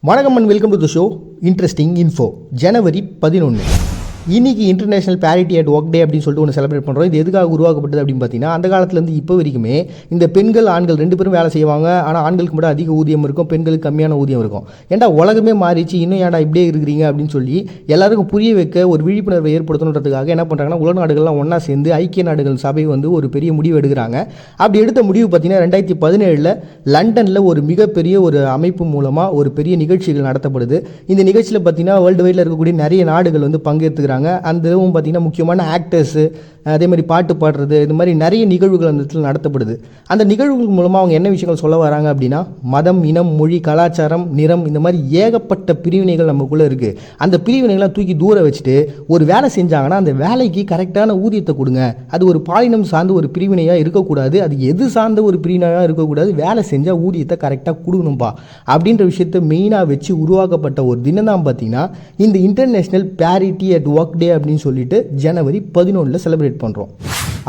வணக்கம் and welcome to the show interesting info. ஜனவரி 11 இன்றைக்கி international parity at work day அப்படின்னு சொல்லிட்டு ஒன்று செலிப்ரேட் பண்ணுறோம். இது எதுக்காக உருவாக்கப்பட்டது அப்படின்னு பார்த்தீங்கன்னா, அந்த காலத்துலேருந்து இப்போ வரைக்குமே இந்த பெண்கள் ஆண்கள் ரெண்டு பேரும் வேலை செய்வாங்க. ஆனால் ஆண்களுக்கு மட்டும் அதிக ஊதியம் இருக்கும், பெண்களுக்கு கம்மியான ஊதியம் இருக்கும். ஏன்டா உலகமே மாறிச்சு, இன்னும் ஏன்டா இப்படியே இருக்கிறீங்க அப்படின்னு சொல்லி எல்லாருக்கும் புரிய வைக்க ஒரு விழிப்புணர்வை ஏற்படுத்தணுன்றதுக்காக என்ன பண்ணுறாங்கன்னா, உலக நாடுகள்லாம் ஒன்றா சேர்ந்து ஐக்கிய நாடுகள் சபை வந்து ஒரு பெரிய முடிவு எடுக்கிறாங்க. அப்படி எடுத்த முடிவு பார்த்தீங்கன்னா 2017 லண்டனில் ஒரு மிகப்பெரிய ஒரு அமைப்பு மூலமாக ஒரு பெரிய நிகழ்ச்சிகள் நடத்தப்படுது. இந்த நிகழ்ச்சியில் பார்த்தீங்கன்னா வேர்ல்டு வைடில் இருக்கக்கூடிய நிறைய நாடுகள் வந்து பங்கேற்றுக்கிறாங்க. அந்த இதுவும் பார்த்திங்கன்னா முக்கியமான ஆக்டர்ஸு, அதே மாதிரி பாட்டு பாடுறது, இது மாதிரி நிறைய நிகழ்வுகள் அந்த இடத்துல நடத்தப்படுது. அந்த நிகழ்வுகள் மூலமாக அவங்க என்ன விஷயங்கள் சொல்ல வராங்க அப்படின்னா, மதம், இனம், மொழி, கலாச்சாரம், நிறம், இந்த மாதிரி ஏகப்பட்ட பிரிவினைகள் நமக்குள்ளே இருக்குது. அந்த பிரிவினைகள்லாம் தூக்கி தூர வச்சுட்டு ஒரு வேலை செஞ்சாங்கன்னா அந்த வேலைக்கு கரெக்டான ஊதியத்தை கொடுங்க. அது ஒரு பாலினம் சார்ந்த ஒரு பிரிவினையாக இருக்கக்கூடாது, அது எது சார்ந்த ஒரு பிரிவினையாக இருக்கக்கூடாது, வேலை செஞ்சால் ஊதியத்தை கரெக்டாக கொடுக்கணும்பா அப்படின்ற விஷயத்தை மெயினாக வச்சு உருவாக்கப்பட்ட ஒரு தினம் தான் பார்த்திங்கன்னா இந்த international parity at work day அப்படின்னு சொல்லிட்டு ஜனவரி 11 செலிப்ரேட் பண்ணுறோம்.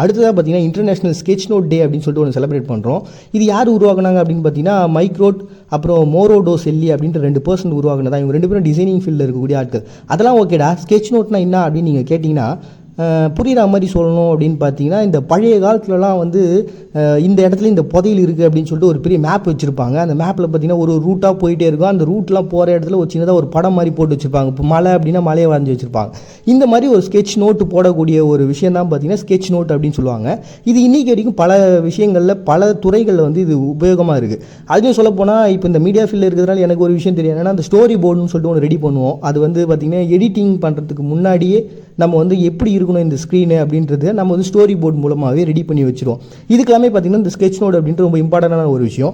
அடுத்ததாக பார்த்தீங்கன்னா இன்டர்நேஷ்னல் ஸ்கெட்ச் நோட் டே அப்படின்னு சொல்லிட்டு ஒன்று செலிப்ரேட் பண்ணுறோம். இது யார் உருவாக்குனாங்க அப்படின்னு பார்த்தீங்கன்னா, மைக்ரோட் அப்புறம் மோரோடோ செல்லி அப்படின்ற 2 பர்சன் உருவாக்குனதா. இவங்க 2 பேரும் டிசைனிங் ஃபீல்டில் இருக்கக்கூடிய ஆட்கள். அதெல்லாம் ஓகேடா, ஸ்கெட்ச் நோட்னா என்ன அப்படின்னு நீங்கள் கேட்டிங்கன்னா, புரிகிற மாதிரி சொல்லணும் அப்படின்னு பார்த்தீங்கன்னா, இந்த பழைய காலத்துலலாம் வந்து இந்த இடத்துல இந்த புதையல் இருக்குது அப்படின்னு சொல்லிட்டு ஒரு பெரிய மேப் வச்சுருப்பாங்க. அந்த மேப்பில் பார்த்தீங்கன்னா ஒரு ரூட்டாக போயிட்டே இருக்கும். அந்த ரூட்லாம் போகிற இடத்துல ஒரு சின்னதாக ஒரு படம் மாதிரி போட்டு வச்சுருப்பாங்க. இப்போ மலை அப்படின்னா மலையை வரைஞ்சி வச்சுருப்பாங்க. இந்த மாதிரி ஒரு ஸ்கெட்ச் நோட்டு போடக்கூடிய ஒரு விஷயம் தான் பார்த்தீங்கன்னா ஸ்கெட்ச் நோட் அப்படின்னு சொல்லுவாங்க. இது இன்றைக்கி வரைக்கும் பல விஷயங்களில் பல துறைகளில் வந்து இது உபயோகமாக இருக்குது. அதுவும் சொல்லப்போனால் இப்போ இந்த மீடியா ஃபீல்டில் இருக்கிறதுனால எனக்கு ஒரு விஷயம் தெரியும். ஏன்னா அந்த ஸ்டோரி போர்டுன்னு சொல்லிட்டு ஒன்று ரெடி பண்ணுவோம். அது வந்து பார்த்திங்கன்னா எடிட்டிங் பண்ணுறதுக்கு முன்னாடியே நம்ம வந்து எப்படி இருக்கணும் இந்த ஸ்க்ரீனு அப்படின்றது நம்ம வந்து ஸ்டோரி போர்டு மூலமாகவே ரெடி பண்ணி வச்சுருவோம். இதுக்கெல்லாமே பார்த்திங்கன்னா இந்த ஸ்கெட்ச் நோட் அப்படின்றது ரொம்ப இம்பார்ட்டண்டான ஒரு விஷயம்.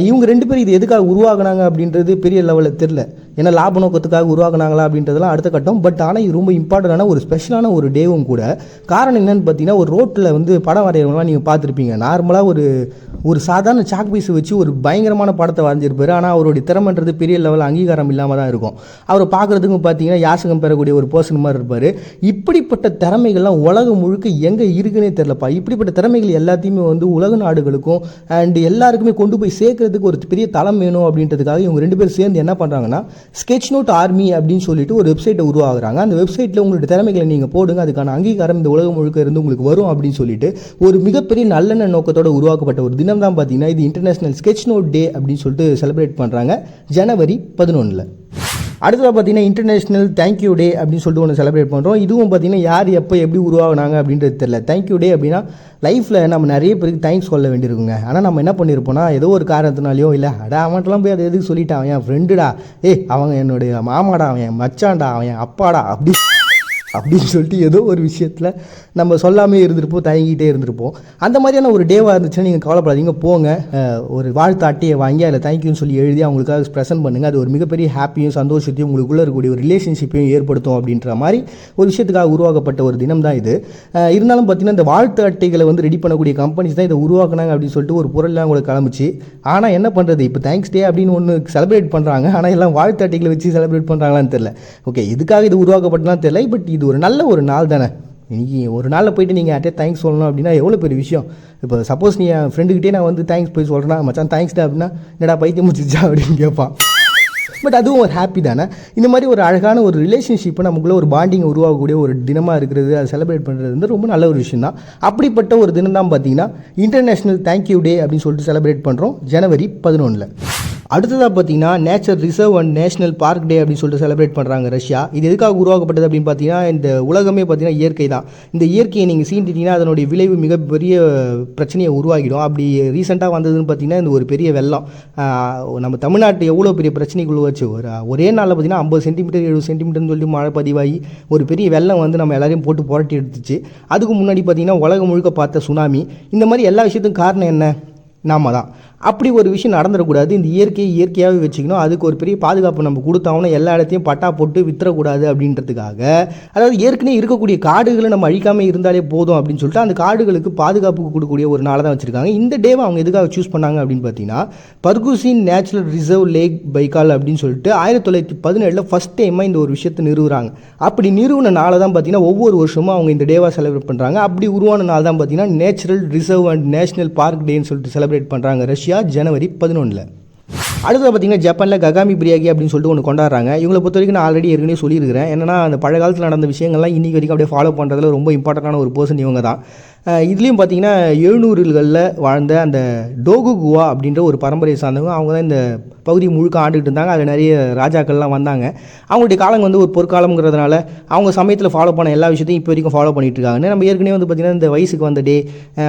இவங்க 2 பேரும் இது எதுக்காக உருவாக்குனாங்க அப்படின்றது பெரிய லெவலில் தெரில. ஏன்னா லாப நோக்கத்துக்காக உருவாக்குனாங்களா அப்படின்றதெல்லாம் அடுத்த கட்டம். பட் ஆனால் இது ரொம்ப இம்பார்ட்டண்டான ஒரு ஸ்பெஷலான ஒரு டேவும் கூட. காரணம் என்னென்னு பார்த்தீங்கன்னா, ஒரு ரோட்டில் வந்து படம் வரைகிறவங்களாம் நீங்கள் பார்த்துருப்பீங்க. நார்மலாக ஒரு சாதாரண சாக் பீஸ் வச்சு ஒரு பயங்கரமான படத்தை வரைஞ்சிருப்பார். ஆனால் அவருடைய திறமைன்றது பெரிய லெவலில் அங்கீகாரம் இல்லாமல் தான் இருக்கும். அவரை பார்க்குறதுக்கும் பார்த்தீங்கன்னா யாசகம் பெறக்கூடிய ஒரு பர்சன் மாதிரி இருப்பார். இப்படிப்பட்ட திறமைகள்லாம் உலகம் முழுக்க எங்கே இருக்குன்னே தெரிலப்பா. இப்படிப்பட்ட திறமைகள் எல்லாத்தையுமே வந்து உலக நாடுகளுக்கும் அண்ட் எல்லாருக்குமே கொண்டு போய் சேர்க்கறதுக்கு ஒரு பெரிய தளம் வேணும் அப்படின்றதுக்காக இவங்க 2 பேரும் சேர்ந்து என்ன பண்ணுறாங்கன்னா, ஸ்கெட்ச் நோட் ஆர்மி அப்படின்னு சொல்லிட்டு ஒரு வெப்சைட்டை உருவாகுறாங்க. அந்த வெப்சைட்டில் உங்களுடைய திறமைகளை நீங்கள் போடுங்க, அதுக்கான அங்கீகாரம் இந்த உலகம் முழுக்க இருந்து உங்களுக்கு வரும் அப்படின்னு சொல்லிட்டு ஒரு மிகப்பெரிய நல்லெண்ண நோக்கத்தோடு உருவாக்கப்பட்ட ஒரு தினம் தான் பார்த்தீங்கன்னா இது இன்டர்நேஷனல் ஸ்கெட்ச் நோட் டே அப்படின்னு சொல்லிட்டு செலிப்ரேட் பண்ணுறாங்க ஜனவரி 11. அடுத்ததாக பார்த்தீங்கன்னா இன்டர்நேஷ்னல் தேங்க்யூ டே அப்படின்னு சொல்லிட்டு ஒன்று செலிப்ரேட் பண்ணுறோம். இதுவும் பார்த்தீங்கன்னா யார் எப்போ எப்படி உருவாகினாங்க அப்படின்றது தெரியல. தேங்க்யூ டே அப்படின்னா லைஃப்பில் நம்ம நிறைய பேருக்கு தேங்க்ஸ் சொல்ல வேண்டியிருக்குங்க. ஆனால் நம்ம என்ன பண்ணியிருப்போம்னா, ஏதோ ஒரு காரணத்தினாலையோ இல்லை அவன்கிட்டலாம் போய் அதை எதுக்கு சொல்லிட்டான், அவன் என் ஃப்ரெண்டுடா, அவங்க என்னுடைய மாமாடா, அவன் என் மச்சான்டா, அவன் என் அப்பாடா அப்படின்னு சொல்லிட்டு ஏதோ ஒரு விஷயத்தில் நம்ம சொல்லாமே இருந்திருப்போம், தயங்கிட்டே இருந்திருப்போம். அந்த மாதிரியான ஒரு டேவாக இருந்துச்சுன்னா நீங்கள் கவலைப்படாதீங்க, போங்க ஒரு வாழ்த்து அட்டையை வாங்கி அதில் தேங்க்யூன்னு சொல்லி எழுதி அவங்களுக்காக ப்ரெசென்ட் பண்ணுங்கள். அது ஒரு மிகப்பெரிய ஹாப்பியும் சந்தோஷத்தையும் உங்களுக்குள்ளே இருக்கக்கூடிய ஒரு ரிலேஷன்ஷிப்பையும் ஏற்படுத்தும் அப்படின்ற மாதிரி ஒரு விஷயத்துக்காக உருவாக்கப்பட்ட ஒரு தினம் தான் இது. இருந்தாலும் பார்த்தீங்கன்னா இந்த வாழ்த்து அட்டைகளை வந்து ரெடி பண்ணக்கூடிய கம்பெனிஸ் தான் இதை உருவாக்குனாங்க அப்படின்னு சொல்லிட்டு ஒரு பொருள்லாம் கூட கிளம்பிச்சு. ஆனால் என்ன பண்ணுறது, இப்போ தேங்க்ஸ் டே அப்படின்னு ஒன்று செலிப்ரேட் பண்ணுறாங்க, ஆனால் எல்லாம் வாழ்த்து அட்டைகளை வச்சு செலிப்ரேட் பண்ணுறாங்களான்னு தெரியல. ஓகே, இதுக்காக இது உருவாக்கப்பட்டலாம் தெரியல. பட் இது ஒரு நல்ல ஒரு நாள் தானே. இன்றைக்கி ஒரு நாளில் போய்ட்டு நீங்கள் யார்ட்டே தேங்க்ஸ் சொல்லணும் அப்படின்னா எவ்வளோ பெரிய விஷயம். இப்போ சப்போஸ் நீ என் ஃப்ரெண்டுக்கிட்டே நான் வந்து தேங்க்ஸ் போய் சொல்கிறேன்னா, மச்சான் தேங்க்ஸ்டா அப்படின்னா, என்னடா பைத்தியம் முடிச்சிச்சா அப்படின்னு கேட்பான். பட் அதுவும் ஒரு ஹாப்பி தானே. இந்த மாதிரி ஒரு அழகான ஒரு ரிலேஷன்ஷிப்பை நமக்குள்ளே ஒரு பாண்டிங் உருவாகக்கூடிய ஒரு தினமாக இருக்கிறது, அதை செலிப்ரேட் பண்ணுறது வந்து ரொம்ப நல்ல ஒரு விஷயம் தான். அப்படிப்பட்ட ஒரு தினம் தான் பார்த்தீங்கன்னா இன்டர்நேஷ்னல் தேங்க்யூ டே அப்படின்னு சொல்லிட்டு செலிப்ரேட் பண்ணுறோம் ஜனவரி 11. அடுத்ததாக பார்த்தீங்கன்னா nature reserve and national park day அப்படின்னு சொல்லிட்டு செலிப்ரேட் பண்ணுறாங்க ரஷ்யா. இது எதுக்காக உருவாக்கப்பட்டது அப்படின்னு பார்த்தீங்கன்னா, இந்த உலகமே பார்த்தீங்கன்னா இயற்கை தான். இந்த இயற்கையை நீங்கள் சீண்டிட்டீங்கன்னா அதனுடைய விளைவு மிகப்பெரிய பிரச்சனையை உருவாகிடும். அப்படி ரீசெண்டாக வந்ததுன்னு பார்த்தீங்கன்னா இந்த ஒரு பெரிய வெள்ளம் நம்ம தமிழ்நாட்டில் எவ்வளோ பெரிய பிரச்சனைக்குள்ள வச்சு ஒரே நாளில் பார்த்தீங்கன்னா 50 சென்டிமீட்டர் 70 சென்டிமீட்டர்னு சொல்லிட்டு மழை பதிவாகி ஒரு பெரிய வெள்ளம் வந்து நம்ம எல்லாரையும் போட்டு புரட்டி எடுத்துச்சு. அதுக்கு முன்னாடி பார்த்தீங்கன்னா உலகம் முழுக்க பார்த்த சுனாமி. இந்த மாதிரி எல்லா விஷயத்துக்கும் காரணம் என்ன, நாம தான். அப்படி ஒரு விஷயம் நடந்துடக்கூடாது. இந்த இயற்கையாகவே வச்சுக்கணும். அதுக்கு ஒரு பெரிய பாதுகாப்பு நம்ம கொடுத்தாங்கன்னா எல்லா இடத்தையும் பட்டா போட்டு வித்துறக்கூடாது அப்படின்றதுக்காக, அதாவது ஏற்கனவே இருக்கக்கூடிய காடுகளை நம்ம அழிக்காமல் இருந்தாலே போதும் அப்படின்னு சொல்லிட்டு அந்த காடுகளுக்கு பாதுகாப்புக்கு கொடுக்கக்கூடிய ஒரு நாளை தான் வச்சுருக்காங்க. இந்த டேவை அவங்க எதுக்காக சூஸ் பண்ணாங்க அப்படின்னு பார்த்தீங்கன்னா, பர்குசின் நேச்சுரல் ரிசர்வ் லேக் பைக்கால் அப்படின்னு சொல்லிட்டு 1917 ஃபஸ்ட் டைமாக இந்த ஒரு விஷயத்தை நிறுவுறாங்க. அப்படி நிறுவன நாளை தான் பார்த்தீங்கன்னா ஒவ்வொரு வருஷமும் அவங்க இந்த டேவாக செலிப்ரேட் பண்ணுறாங்க. அப்படி உருவான நாள் தான் பார்த்தீங்கன்னா natural reserve and national park டேன்னு சொல்லிட்டு செலிப்ரேட் பண்ணுறாங்க ரஷ்யா ஜனவரி 11. அடுத்து பார்த்தீங்கன்னா ஜப்பானில் ககாமி பிரியாகி அப்படின்னு சொல்லிட்டு ஒன்று கொண்டாடுறாங்க. இவங்களை பொறுத்த வரைக்கும் நான் ஆல்ரெடி ஏற்கனவே சொல்லியிருக்கிறேன். என்னன்னா அந்த பழைய காலத்தில் நடந்த விஷயங்கள்லாம் இன்றைக்கி வரைக்கும் அப்படியே ஃபாலோ பண்ணுறதுல ரொம்ப இம்பார்ட்டண்டான ஒரு பர்சன் இவங்க தான். இதுலேயும் பார்த்தீங்கன்னா 700களில் வாழ்ந்த அந்த டோகுகுவா அப்படின்ற ஒரு பரம்பரையை சார்ந்தவங்க. அவங்க தான் இந்த பகுதி முழுக்க ஆண்டுகிட்டு இருந்தாங்க. அதில் நிறைய ராஜாக்கள்லாம் வந்தாங்க. அவங்களுடைய காலம் வந்து ஒரு பொற்காலங்கிறதுனால அவங்க சமயத்தில் ஃபாலோ பண்ண எல்லா விஷயத்தையும் இப்போ வரைக்கும் ஃபாலோ பண்ணிட்டு இருக்காங்க. நம்ம ஏற்கனவே வந்து பார்த்திங்கன்னா இந்த வயசுக்கு வந்த டே,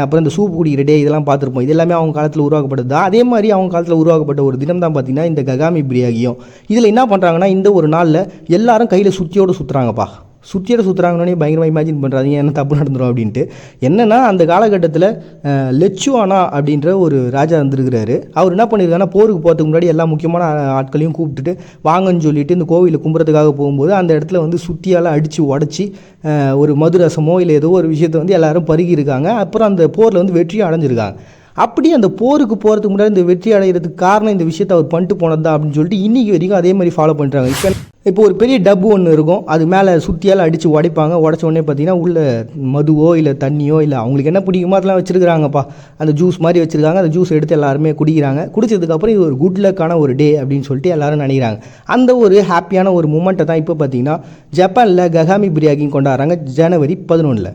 அப்புறம் இந்த சூப் குடிக்கிற டே, இதெல்லாம் பார்த்துருப்போம். இது எல்லாமே அவங்க காலத்தில் உருவாக்கப்பட்டது தான். அதே மாதிரி அவங்க காலத்தில் உருவாக்கப்பட்ட ஒரு தினம் தான் பார்த்திங்கன்னா இந்த ககாமி பிரியாகியும். இதில் என்ன பண்ணுறாங்கன்னா இந்த ஒரு நாளில் எல்லாரும் கையில் சுற்றியோடு சுற்றுறாங்கப்பா. சுற்றியோடு சுற்றுறாங்கன்னே பயங்கரமாக இமேஜின் பண்ணுறாதீங்க என்ன தப்பு நடந்துடும் அப்படின்ட்டு. என்னென்னா அந்த காலகட்டத்தில் லெச்சுவானா அப்படின்ற ஒரு ராஜா இருந்திருக்கிறாரு. அவர் என்ன பண்ணியிருக்காருன்னா போருக்கு போகிறதுக்கு முன்னாடி எல்லா முக்கியமான ஆட்களையும் கூப்பிட்டுட்டு வாங்கன்னு சொல்லிட்டு இந்த கோவிலில் கும்புறதுக்காக போகும்போது அந்த இடத்துல வந்து சுற்றியால் அடித்து உடச்சி ஒரு மதுரசமோ இல்லை ஏதோ ஒரு விஷயத்தை வந்து எல்லோரும் பருகியிருக்காங்க. அப்புறம் அந்த போரில் வந்து வெற்றியும் அடைஞ்சிருக்காங்க. அப்படி அந்த போருக்கு போகிறதுக்கு முன்னாடி இந்த வெற்றி அடைகிறதுக்கு காரணம் இந்த விஷயத்தை அவர் பண்ணிட்டு போனது தான் அப்படின்னு சொல்லிட்டு இன்றைக்கி வரைக்கும் அதே மாதிரி ஃபாலோ பண்ணுறாங்க. இப்போ ஒரு பெரிய டப்பு ஒன்று இருக்கும், அது மேலே சுற்றியால் அடித்து உடைப்பாங்க. உடச்ச உடனே பார்த்தீங்கன்னா உள்ள மதுவோ இல்லை தண்ணியோ இல்லை அவங்களுக்கு என்ன பிடிக்குமோ அதெல்லாம் வச்சுருக்காங்கப்பா. அந்த ஜூஸ் மாதிரி வச்சுருக்காங்க. அந்த ஜூஸ் எடுத்து எல்லாருமே குடிக்கிறாங்க. குடிச்சதுக்கப்புறம் இது ஒரு குட் லக்கான ஒரு டே அப்படின்னு சொல்லிட்டு எல்லோரும் நினைக்கிறாங்க. அந்த ஒரு ஹாப்பியான ஒரு மூமெண்ட்டை தான் இப்போ பார்த்தீங்கன்னா ஜப்பானில் ககாமி பிரியாகின்னு கொண்டாடுறாங்க ஜனவரி 11.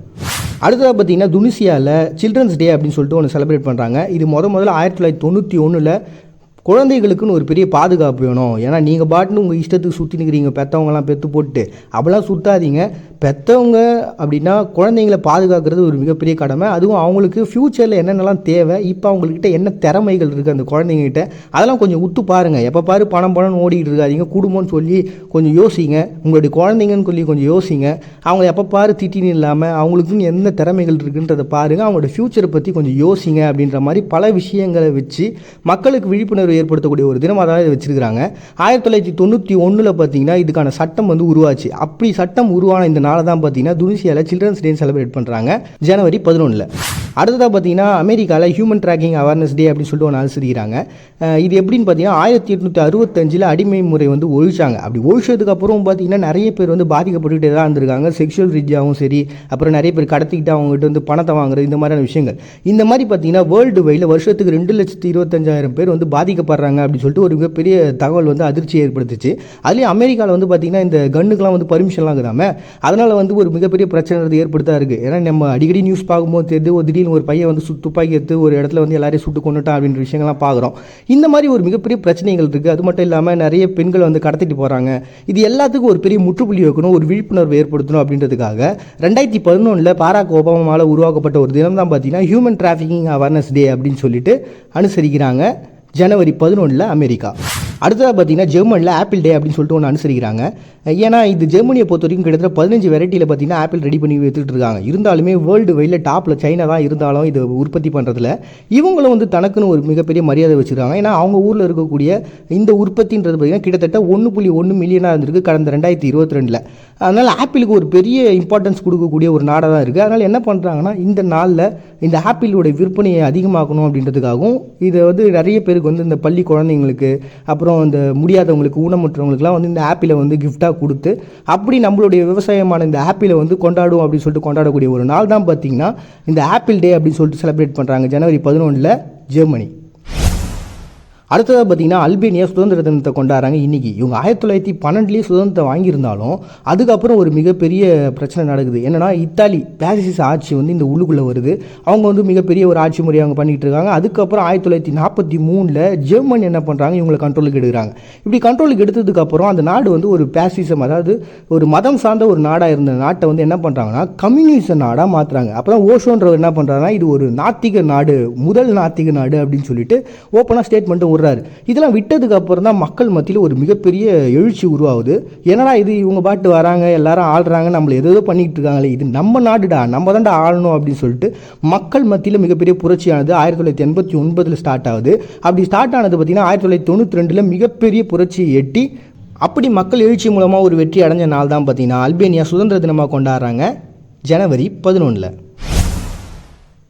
அடுத்ததாக பார்த்தீங்கன்னா துனிசியாவில் சில்ட்ரன்ஸ் டே அப்படின்னு சொல்லிட்டு ஒன்று செலிப்ரேட் பண்ணுறாங்க. இது முதல்ல 1991 குழந்தைகளுக்குன்னு ஒரு பெரிய பாதுகாப்பு வேணும். ஏன்னா நீங்கள் பாட்டுன்னு உங்கள் இஷ்டத்துக்கு சுற்றி நிற்கிறீங்க, பெற்றவங்கலாம் பெற்று போட்டு அப்படிலாம் சுற்றாதீங்க. பெற்றவங்க அப்படின்னா குழந்தைங்களை பாதுகாக்கிறது ஒரு மிகப்பெரிய கடமை. அதுவும் அவங்களுக்கு ஃப்யூச்சரில் என்னென்னலாம் தேவை, இப்போ அவங்கக்கிட்ட என்ன திறமைகள் இருக்குது அந்த குழந்தைங்ககிட்ட, அதெல்லாம் கொஞ்சம் உத்து பாருங்கள். எப்போ பாரு பணம்னு ஓடிக்கிட்டு இருக்காதிங்க. குடும்பம்னு சொல்லி கொஞ்சம் யோசிங்க. உங்களுடைய குழந்தைங்கன்னு சொல்லி கொஞ்சம் யோசிங்க. அவங்க எப்போ பாரு திட்டின்னு இல்லாமல் அவங்களுக்குன்னு என்ன திறமைகள் இருக்குன்றதை பாருங்கள். அவங்களோட ஃப்யூச்சரை பற்றி கொஞ்சம் யோசிங்க அப்படின்ற மாதிரி பல விஷயங்களை வச்சு மக்களுக்கு விழிப்புணர்வு ஏற்படுத்தக்கூடிய ஒரு தினமாக தான் இதை வச்சிருக்கிறாங்க. 1991 பார்த்தீங்கன்னா இதுக்கான சட்டம் வந்து உருவாச்சு. அப்படி சட்டம் உருவான இந்த நாளை தான் பார்த்தீங்கன்னா துனிசியாவில் சில்ட்ரன்ஸ் டே செலிப்ரேட் பண்ணுறாங்க ஜனவரி 11. அடுத்ததாக பார்த்தீங்கன்னா அமெரிக்காவில் ஹியூமன் ட்ராக்கிங் அவேர்னஸ் டே அப்படின்னு சொல்லிட்டு ஒன்று அனுசரிக்கிறாங்க. இது எப்படின்னு பார்த்தீங்கன்னா 1865 அடிமை முறை வந்து ஒழிச்சாங்க. அப்படி ஒழிச்சதுக்கு அப்புறம் பார்த்தீங்கன்னா நிறைய பேர் வந்து பாதிக்கப்பட்டுக்கிட்டே தான் இருந்திருக்காங்க. செக்ஷுவல் ரீதியாகவும் சரி, அப்புறம் நிறைய பேர் கடத்திக்கிட்டு அவங்ககிட்ட வந்து பணத்தை வாங்குறது, இந்த மாதிரியான விஷயங்கள். இந்த மாதிரி பார்த்தீங்கன்னா வேர்ல்டு வைடில் வருஷத்துக்கு 2,25,000 பேர் வந்து பாதிக்கப்படுறாங்க அப்படின்னு சொல்லிட்டு ஒரு மிகப்பெரிய தகவல் வந்து அதிர்ச்சி ஏற்படுத்துச்சு. அதுலேயும் அமெரிக்காவில் வந்து பார்த்தீங்கன்னா இந்த கன்னுக்கெலாம் வந்து பர்மிஷன்லாம் இருக்குதாம, அதனால் வந்து ஒரு மிகப்பெரிய பிரச்சனை ஏற்படுத்தா இருக்குது. ஏன்னா நம்ம அடிக்கடி நியூஸ் பார்க்கும்போது தெரியுது ஒரு திடீர்னு ஒரு பையன் வந்து துப்பாக்கி எடுத்து ஒரு இடத்துல வந்து எல்லாரையும் சுட்டு கொண்டுட்டான் அப்படின்ற விஷயங்கள்லாம் பார்க்குறோம். இந்த மாதிரி ஒரு மிகப்பெரிய பிரச்சனைகள் இருக்குது. அது மட்டும் இல்லாமல் நிறைய பெண்கள் வந்து கடத்திட்டு போகிறாங்க. இது எல்லாத்துக்கும் ஒரு பெரிய முற்றுப்புள்ளி வைக்கணும், ஒரு விழிப்புணர்வு ஏற்படுத்தணும் அப்படின்றதுக்காக 2011 பாராக் ஒபாமாவால் உருவாக்கப்பட்ட ஒரு தினம் தான் பார்த்தீங்கன்னா ஹியூமன் டிராஃபிக்கிங் அவேர்னஸ் டே அப்படின்னு சொல்லிட்டு அனுசரிக்கிறாங்க ஜனவரி 11 அமெரிக்கா. அடுத்ததாக பார்த்தீங்கன்னா ஜெர்மனியில் ஆப்பிள் டே அப்படின்னு சொல்லிட்டு ஒன்று அனுசரிக்கிறாங்க. ஏன்னா இது ஜெர்மனியை பொறுத்த வரைக்கும் கிட்டத்தட்ட 15 வெரைட்டியில் பார்த்தீங்கன்னா ஆப்பிள் ரெடி பண்ணி எடுத்துகிட்டு இருக்காங்க. இருந்தாலுமே வேர்ல்டு வைடில் டாப்பில் சைனா தான் இருந்தாலும் இது உற்பத்தி பண்ணுறதுல இவங்களும் வந்து தனக்குன்னு ஒரு மிகப்பெரிய மரியாதை வச்சுருக்காங்க. ஏன்னா அவங்க ஊரில் இருக்கக்கூடிய இந்த உற்பத்தின்றது பார்த்தீங்கன்னா கிட்டத்தட்ட 1.1 மில்லியனாக இருந்திருக்கு கடந்த 2022. அதனால் ஆப்பிளுக்கு ஒரு பெரிய இம்பார்ட்டன்ஸ் கொடுக்கக்கூடிய ஒரு நாடாக தான் இருக்குது. அதனால் என்ன பண்ணுறாங்கன்னா இந்த நாளில் இந்த ஆப்பிளோட விற்பனையை அதிகமாக்கணும் அப்படின்றதுக்காகவும் இதை வந்து நிறைய பேருக்கு வந்து இந்த பள்ளி குழந்தைங்களுக்கு, அப்புறம் இந்த முடியாதவங்களுக்கு, ஊனமுற்றவங்களுக்குலாம் வந்து இந்த ஆப்பிளை வந்து கிஃப்டாக கொடுத்து அப்படி நம்மளுடைய விவசாயமான இந்த ஆப்பிளை வந்து கொண்டாடும் அப்படின்னு சொல்லிட்டு கொண்டாடக்கூடிய ஒரு நாள் தான் பார்த்திங்கன்னா இந்த ஆப்பிள் டே அப்படின்னு சொல்லிட்டு செலிப்ரேட் பண்ணுறாங்க ஜனவரி 11 ஜெர்மனி. அடுத்ததாக பார்த்தீங்கன்னா அல்பேனியா சுதந்திர தினத்தை கொண்டாடுறாங்க இன்றைக்கி. இவங்க 1912 சுதந்திரத்தை வாங்கியிருந்தாலும் அதுக்கப்புறம் ஒரு மிகப்பெரிய பிரச்சனை நடக்குது. என்னென்னா இத்தாலி பேசிஸ் ஆட்சி வந்து இந்த உள்ளுக்குள்ளே வருது. அவங்க வந்து மிகப்பெரிய ஒரு ஆட்சி முறையை அவங்க பண்ணிகிட்டு இருக்காங்க. அதுக்கப்புறம் 1943 ஜெர்மனி என்ன பண்ணுறாங்க, இவங்களை கண்ட்ரோலுக்கு எடுக்கிறாங்க. இப்படி கண்ட்ரோலுக்கு எடுத்ததுக்கப்புறம் அந்த நாடு வந்து ஒரு பேசிசம், அதாவது ஒரு மதம் சார்ந்த ஒரு நாடாக இருந்த நாட்டை வந்து என்ன பண்ணுறாங்கன்னா கம்யூனிச நாடாக மாற்றுறாங்க. அப்புறம் ஓஷோன்றவர் என்ன பண்ணுறாங்கன்னா இது ஒரு நாத்திக நாடு, முதல் நாத்திக நாடு அப்படின்னு சொல்லிட்டு ஓப்பனாக ஸ்டேட்மெண்ட்டு விடுறாரு. இதெல்லாம் விட்டதுக்கு அப்புறம் தான் மக்கள் மத்தியில் ஒரு மிகப்பெரிய எழுச்சி உருவாகுது. ஏன்னா இது இவங்க பாட்டு வராங்க, எல்லாரும் ஆள்றாங்க, நம்மளை ஏதோ பண்ணிக்கிட்டு இருக்காங்களே, இது நம்ம நாடுடா, நம்ம தான்டா ஆளணும் அப்படின்னு சொல்லிட்டு மக்கள் மத்தியில் மிகப்பெரிய புரட்சியானது 1989 ஸ்டார்ட் ஆகுது. அப்படி ஸ்டார்ட் ஆனது பார்த்தீங்கன்னா 1992 மிகப்பெரிய புரட்சியை எட்டி அப்படி மக்கள் எழுச்சி மூலமாக ஒரு வெற்றி அடைஞ்ச நாள் தான் பார்த்தீங்கன்னா அல்பேனியா சுதந்திர தினமாக கொண்டாடுறாங்க ஜனவரி 11.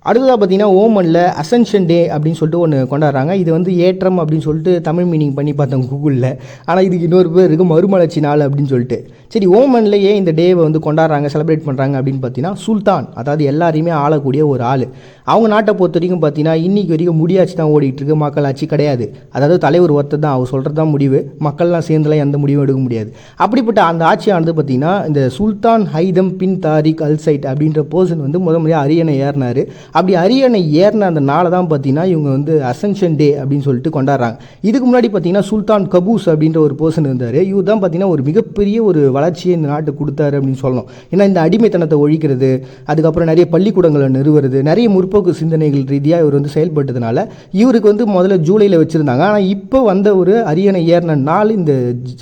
அடுத்ததாக பார்த்தீங்கன்னா ஓமனில் அசென்ஷன் டே அப்படின்னு சொல்லிட்டு ஒன்று கொண்டாடுறாங்க. இது வந்து ஏற்றம் அப்படின்னு சொல்லிட்டு தமிழ் மீனிங் பண்ணி பார்த்தோம் கூகுளில். ஆனால் இதுக்கு இன்னொரு பேர் இருக்குது, மறுமலர்ச்சி நாள் அப்படின்னு சொல்லிட்டு. சரி, ஓமனில் ஏன் இந்த டேவை வந்து கொண்டாடுறாங்க, செலிப்ரேட் பண்ணுறாங்க அப்படின்னு பார்த்தீங்கன்னா, சுல்தான், அதாவது எல்லாரையுமே ஆளக்கூடிய ஒரு ஆள். அவங்க நாட்டை பொறுத்த வரைக்கும் பார்த்தீங்கன்னா இன்றைக்கி வரைக்கும் முடியாச்சு தான் ஓடிட்டு இருக்கு, மக்கள் ஆட்சி கிடையாது. அதாவது தலைவர் ஒருத்தர் தான், அவர் சொல்கிறது தான் முடிவு, மக்கள்லாம் சேர்ந்துலாம் எந்த முடிவும் எடுக்க முடியாது. அப்படிப்பட்ட அந்த ஆட்சியானது பார்த்தீங்கன்னா இந்த சுல்தான் ஹைதம் பின் தாரிக் அல் சைட் அப்படின்ற பர்சன் வந்து முறையாக அரியணை ஏறினார். அப்படி அரியணை ஏறின அந்த நாளை தான் பார்த்தீங்கன்னா இவங்க வந்து அசென்ஷன் டே அப்படின்னு சொல்லிட்டு கொண்டாடுறாங்க. இதுக்கு முன்னாடி பார்த்தீங்கன்னா சுல்தான் கபூஸ் அப்படின்ற ஒரு பர்சன் இருந்தார். இவர் தான் பார்த்தீங்கன்னா ஒரு மிகப்பெரிய ஒரு வளர்ச்சியை இந்த நாட்டுக்கு கொடுத்தாரு அப்படின்னு சொல்லணும். ஏன்னா இந்த அடிமைத்தனத்தை ஒழிக்கிறது, அதுக்கப்புறம் நிறைய பள்ளிக்கூடங்களை நிறுவுறது, நிறைய முற்போக்கு சிந்தனைகள் ரீதியாக இவர் வந்து செயல்பட்டதுனால இவருக்கு வந்து முதல்ல ஜூலையில் வச்சுருந்தாங்க. ஆனால் இப்போ வந்த ஒரு அரியணை ஏறின நாள் இந்த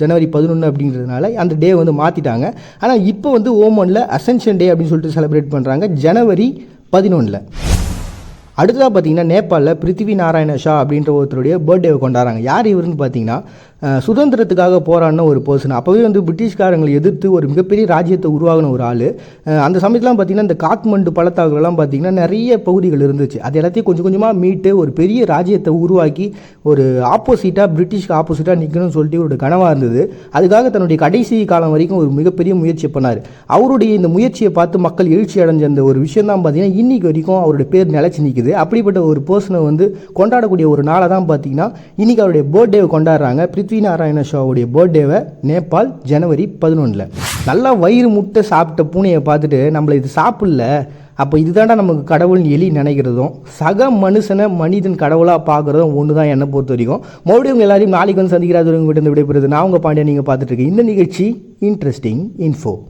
ஜனவரி 11 அப்படின்றதுனால அந்த டே வந்து மாற்றிட்டாங்க. ஆனால் இப்போ வந்து ஓமனில் அசென்ஷன் டே அப்படின்னு சொல்லிட்டு செலிப்ரேட் பண்ணுறாங்க ஜனவரி 11. அடுத்ததாக பார்த்தீங்கன்னா நேபாளில் பிருத்திவி நாராயண ஷா அப்படின்ற ஒருத்தருடைய பர்த்டேவை கொண்டாடுறாங்க. யார் இவருன்னு பார்த்தீங்கன்னா சுதந்திரத்துக்காக போராடின ஒரு பர்சன். அப்போவே வந்து பிரிட்டிஷ்காரங்களை எதிர்த்து ஒரு மிகப்பெரிய ராஜ்யத்தை உருவாகின ஒரு ஆள். அந்த சமயத்துலாம் பார்த்தீங்கன்னா இந்த காத்மண்டு பள்ளத்தாக்குலாம் பார்த்தீங்கன்னா நிறைய பகுதிகள் இருந்துச்சு. அது எல்லாத்தையும் கொஞ்சம் கொஞ்சமாக மீட்டு ஒரு பெரிய ராஜ்யத்தை உருவாக்கி ஒரு ஆப்போசிட்டாக பிரிட்டிஷ்க்கு ஆப்போசிட்டாக நிற்கணும்னு சொல்லிட்டு ஒரு கனவாக இருந்தது. அதுக்காக தன்னுடைய கடைசி காலம் வரைக்கும் ஒரு மிகப்பெரிய முயற்சி பண்ணார். அவருடைய இந்த முயற்சியை பார்த்து மக்கள் எழுச்சி அடைஞ்ச அந்த ஒரு விஷயம் தான் பார்த்தீங்கன்னா இன்றைக்கி வரைக்கும் அவருடைய பேர் நிலைச்சி நிற்குது. அப்படிப்பட்ட ஒரு பர்சனை வந்து கொண்டாடக்கூடிய ஒரு நாளை தான் பார்த்தீங்கன்னா இன்றைக்கி அவருடைய பர்த்டேவை கொண்டாடுறாங்க. பிருத்வி நாராயண ஷாவுடைய பர்த்டேவை நேபாள் ஜனவரி 11. நல்லா வயிறு முட்டை சாப்பிட்ட பூனையை பார்த்துட்டு நம்மளை இது சாப்பிடல, அப்போ இதுதாண்டா நமக்கு கடவுள்னு எலி நினைக்கிறதும், சக மனுஷனை மனிதன் கடவுளாக பார்க்குறதும் ஒன்று தான் என்னை பொறுத்த வரைக்கும். மறுபடியும் எல்லாரையும் நாளைக்கு வந்து சந்திக்கிறாது விடைபெறுது. நான் உங்கள் பாண்டியா, நீங்கள் பார்த்துட்டு இருக்கேன் இந்த நிகழ்ச்சி இன்ட்ரெஸ்டிங் இன்ஃபோ.